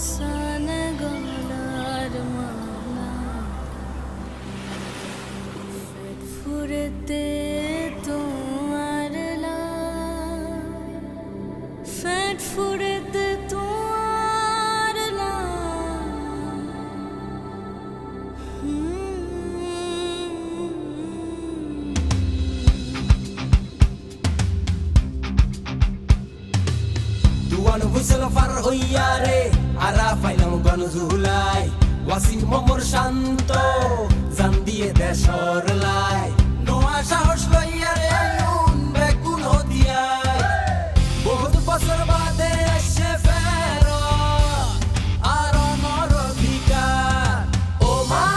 হাসান গলার মালা পেট ফুরেতে তোমার লাই পেট ফুরেতে তোমার লাই দুয়ান হুইসেল ফার হইয়া রে আরা ফাইলাম গনজুলাই ওয়াসিম মোমর শান্ত জান দিয়ে দেশর লাই নোয়া সাহস লইয়া রে আইনুন বেগুন হদিয়াই বহুত বছর বাদে এসে ফের আর অমর অধিকার ও মা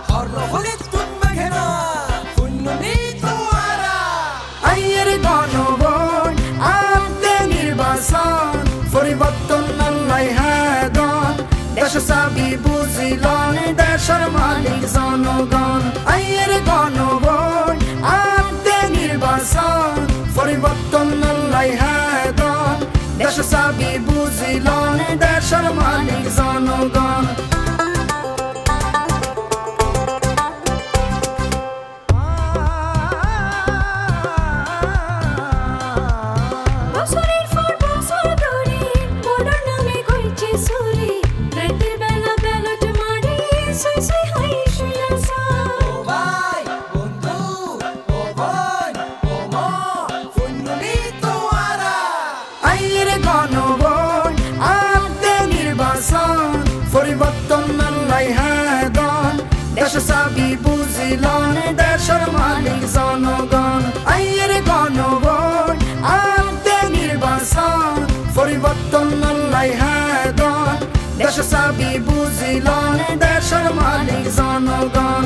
হর্ণ হলিত তুন মেঘেনা ফুন্নুনি তোয়ারা আইয়ের গণভোট আনতে নির্বাচন পরিবর্তন আল্লাহ হাদন দেশ চাবি বুঝিলন দেশের মালিক জনগণ আইয়ের গণভোট আনতে নির্বাচন পরিবর্তন আল্লাহ হাদন দেশ চাবি বুঝিলন দেশের মালিক জনগণ বছরের পর বছর ধরে ভোটার নামে কইছে চুরি রাতের বেলা ব্যালট মারি সুই সুই হাই শুইলাসা ও ভাই বন্ধু ও বোন ও মা ফুন্নুনি তোয়ারা আইয়ের গণভোট আনতে নির্বাচন পরিবর্তন আল্লাহ হাদন দেশ চাবি বুঝিলন দেশের মালিক জনগণ আইয়ের গণভোট আনতে নির্বাচন পরিবর্তন আল্লাহ হাদন দেশ চাবি বুঝিলন দেশের মালিক জনগণ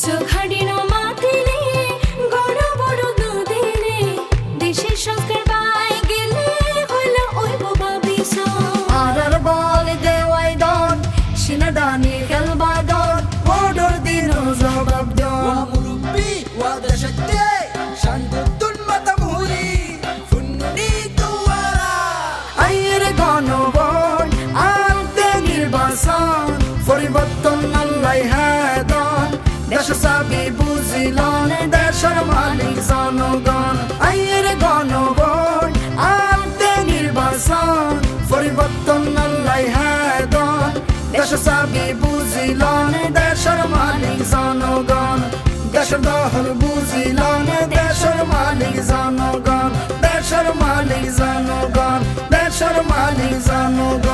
সুখাডিন মাতিলে গড় বড় দুদিনে দেশের সংস্কার পাই গেলে হইল ওই বাবা বিশাল আরার বল দেওয়াই দন সিনাদানি খেলবা দন ওডর দিন জবাব ওয়া দন মুরব্বি ওয়া দেশতে শান্ততুন মাতামুরি ফুন্নুনি তোয়ারা আইয়ের গণভোট আনতে নির্বাচন পরিবর্তন আল্লাহ হাদন দেশ চাবি বুঝিলন দেশের মালিক জনগণ আইয়ের গণভোট আনতে নির্বাচন পরিবর্তন আল্লাহ হাদন দেশ চাবি বুঝিলন দেশের মালিক জনগণ দেশের দহল বুঝিলন দেশের মালিক জনগণ দেশের মালিক জনগণ দেশের মালিক জনগণ